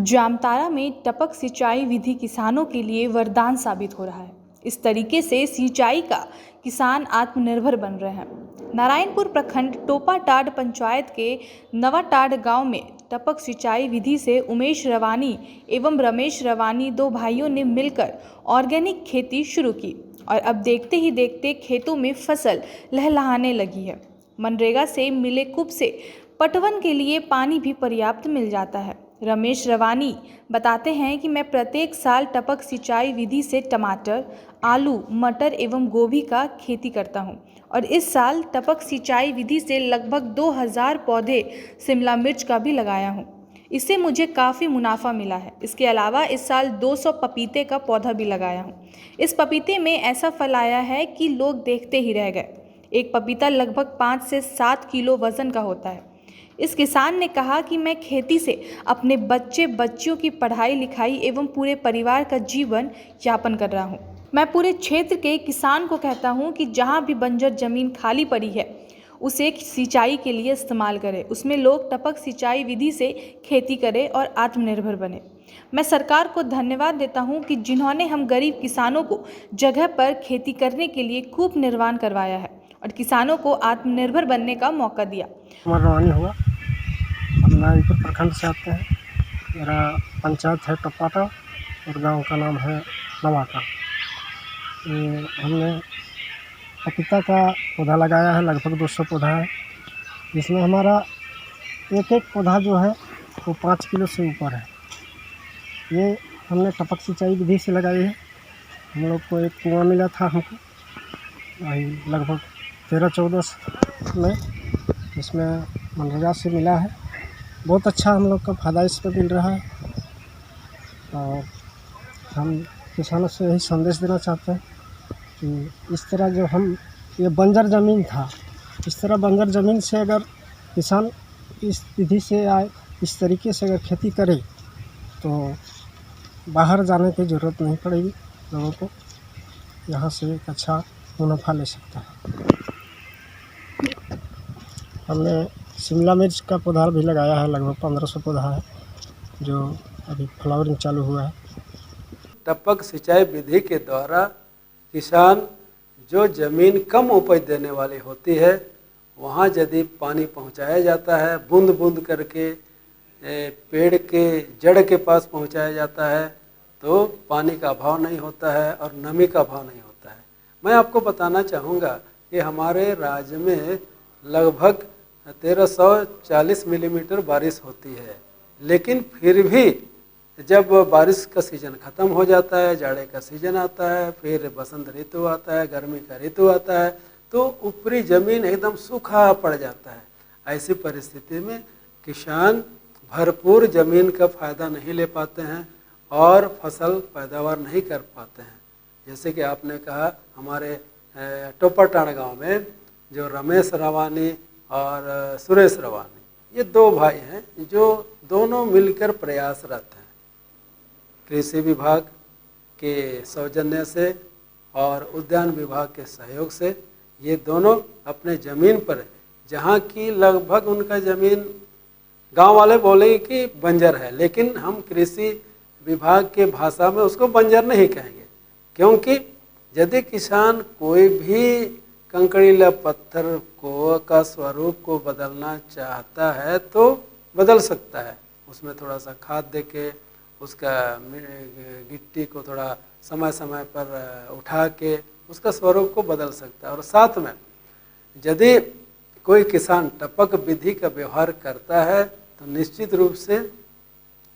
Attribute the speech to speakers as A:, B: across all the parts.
A: जामताड़ा में टपक सिंचाई विधि किसानों के लिए वरदान साबित हो रहा है। इस तरीके से सिंचाई का किसान आत्मनिर्भर बन रहे हैं। नारायणपुर प्रखंड टोपाटाड़ पंचायत के नवाटाड़ गांव में टपक सिंचाई विधि से उमेश रवानी एवं रमेश रवानी दो भाइयों ने मिलकर ऑर्गेनिक खेती शुरू की और अब देखते ही देखते खेतों में फसल लहलहाने लगी है। मनरेगा से मिले कूप से पटवन के लिए पानी भी पर्याप्त मिल जाता है। रमेश रवानी बताते हैं कि मैं प्रत्येक साल टपक सिंचाई विधि से टमाटर, आलू, मटर एवं गोभी का खेती करता हूं और इस साल टपक सिंचाई विधि से लगभग 2000 पौधे शिमला मिर्च का भी लगाया हूं। इससे मुझे काफ़ी मुनाफा मिला है। इसके अलावा इस साल 200 पपीते का पौधा भी लगाया हूं। इस पपीते में ऐसा फल आया है कि लोग देखते ही रह गए। एक पपीता लगभग 5 से 7 किलो वजन का होता है। इस किसान ने कहा कि मैं खेती से अपने बच्चे बच्चियों की पढ़ाई लिखाई एवं पूरे परिवार का जीवन यापन कर रहा हूं। मैं पूरे क्षेत्र के किसान को कहता हूं कि जहां भी बंजर जमीन खाली पड़ी है उसे सिंचाई के लिए इस्तेमाल करें। उसमें लोग टपक सिंचाई विधि से खेती करें और आत्मनिर्भर बने। मैं सरकार को धन्यवाद देता हूं कि जिन्होंने हम गरीब किसानों को जगह पर खेती करने के लिए कूप निर्माण करवाया है और किसानों को आत्मनिर्भर बनने का मौका दिया।
B: रवानी हुआ, हम नारायणपुर प्रखंड से आते हैं। मेरा पंचायत है टोपाटाड़ और गांव का नाम है नवाटाड़। हमने पपीता का पौधा लगाया है, लगभग 200 पौधा है। इसमें हमारा एक एक पौधा जो है वो 5 किलो से ऊपर है। ये हमने टपक सिंचाई विधि से लगाई है। हम लोग को एक कुआँ मिला था हमको लगभग 13-14 में, इसमें मनरेगा से मिला है। बहुत अच्छा हम लोग का फ़ायदा इस पर मिल रहा है और हम किसानों से यही संदेश देना चाहते हैं कि इस तरह जो हम ये बंजर ज़मीन था, इस तरह बंजर ज़मीन से अगर किसान इस विधि से आए, इस तरीके से अगर खेती करे तो बाहर जाने की ज़रूरत नहीं पड़ेगी। लोगों को यहाँ से एक अच्छा मुनाफा ले सकता है। हमने शिमला मिर्च का पौधा भी लगाया है, लगभग 1500 पौधा है जो अभी फ्लावरिंग चालू हुआ है।
C: टपक सिंचाई विधि के द्वारा किसान जो ज़मीन कम उपज देने वाली होती है वहाँ यदि पानी पहुँचाया जाता है, बूंद बूंद करके पेड़ के जड़ के पास पहुँचाया जाता है तो पानी का अभाव नहीं होता है और नमी का अभाव नहीं होता है। मैं आपको बताना चाहूँगा कि हमारे राज्य में लगभग 1340 मिलीमीटर बारिश होती है, लेकिन फिर भी जब बारिश का सीज़न ख़त्म हो जाता है, जाड़े का सीज़न आता है, फिर बसंत ऋतु आता है, गर्मी का ऋतु आता है, तो ऊपरी ज़मीन एकदम सूखा पड़ जाता है। ऐसी परिस्थिति में किसान भरपूर ज़मीन का फ़ायदा नहीं ले पाते हैं और फसल पैदावार नहीं कर पाते हैं। जैसे कि आपने कहा, हमारे टोपाटाड़ गांव में जो रमेश रवानी और सुरेश रवानी, ये दो भाई हैं जो दोनों मिलकर प्रयासरत हैं। कृषि विभाग के सौजन्य से और उद्यान विभाग के सहयोग से ये दोनों अपने ज़मीन पर, जहाँ की लगभग उनका ज़मीन गांव वाले बोलेंगे कि बंजर है, लेकिन हम कृषि विभाग के भाषा में उसको बंजर नहीं कहेंगे, क्योंकि यदि किसान कोई भी कंकड़ीला पत्थर को का स्वरूप को बदलना चाहता है तो बदल सकता है। उसमें थोड़ा सा खाद देके उसका गिट्टी को थोड़ा समय समय पर उठा के उसका स्वरूप को बदल सकता है। और साथ में यदि कोई किसान टपक विधि का व्यवहार करता है तो निश्चित रूप से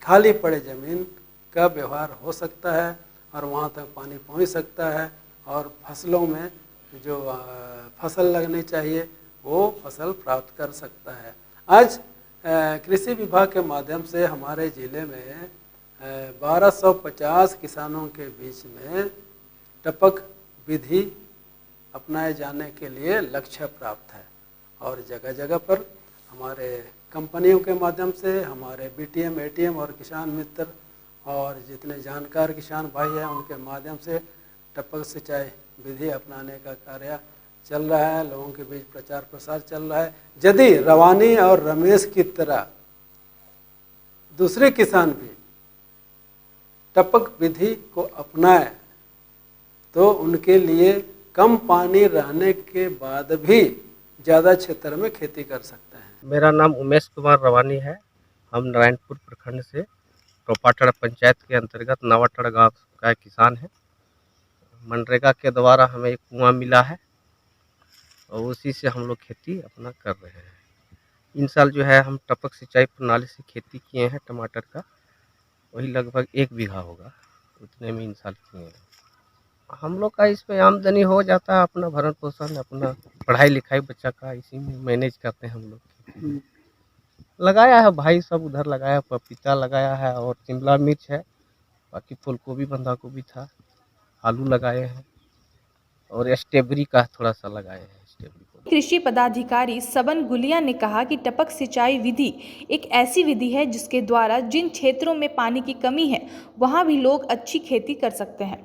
C: खाली पड़े ज़मीन का व्यवहार हो सकता है और वहाँ तक पानी पहुँच सकता है और फसलों में जो फसल लगनी चाहिए वो फसल प्राप्त कर सकता है। आज कृषि विभाग के माध्यम से हमारे ज़िले में 1250 किसानों के बीच में टपक विधि अपनाए जाने के लिए लक्ष्य प्राप्त है और जगह जगह पर हमारे कंपनियों के माध्यम से, हमारे बीटीएम, एटीएम और किसान मित्र और जितने जानकार किसान भाई हैं उनके माध्यम से टपक सिंचाई विधि अपनाने का कार्य चल रहा है। लोगों के बीच प्रचार प्रसार चल रहा है। यदि रवानी और रमेश की तरह दूसरे किसान भी टपक विधि को अपनाएं तो उनके लिए कम पानी रहने के बाद भी ज़्यादा क्षेत्र में खेती कर सकते हैं।
D: मेरा नाम उमेश कुमार रवानी है। हम नारायणपुर प्रखंड से टोपाटड़ पंचायत के अंतर्गत नवाटड़ गांव का किसान है। मनरेगा के द्वारा हमें एक कुआं मिला है और उसी से हम लोग खेती अपना कर रहे हैं। इन साल जो है हम टपक सिंचाई प्रणाली से खेती किए हैं टमाटर का, वही लगभग 1 बीघा होगा, उतने में इन साल किए हैं। हम लोग का इस पे आमदनी हो जाता है, अपना भरण पोषण, अपना पढ़ाई लिखाई बच्चा का इसी में मैनेज करते हैं हम लोग। लगाया है भाई, सब उधर लगाया, पपीता लगाया है और शिमला मिर्च है, बाकी फूल गोभी बंधा गोभी था, आलू लगाए हैं और स्ट्रॉबेरी का थोड़ा सा लगाए हैं।
A: कृषि पदाधिकारी सबन गुलिया ने कहा कि टपक सिंचाई विधि एक ऐसी विधि है जिसके द्वारा जिन क्षेत्रों में पानी की कमी है वहां भी लोग अच्छी खेती कर सकते हैं।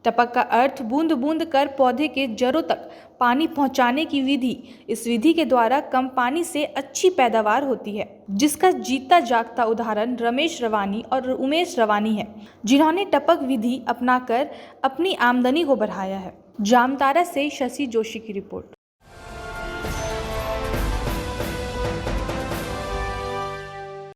A: टपक का अर्थ बूंद बूंद कर पौधे के जड़ों तक पानी पहुंचाने की विधि। इस विधि के द्वारा कम पानी से अच्छी पैदावार होती है, जिसका जीता जागता उदाहरण रमेश रवानी और उमेश रवानी है, जिन्होंने टपक विधि अपनाकर अपनी आमदनी को बढ़ाया है। जामताड़ा से शशि जोशी की रिपोर्ट।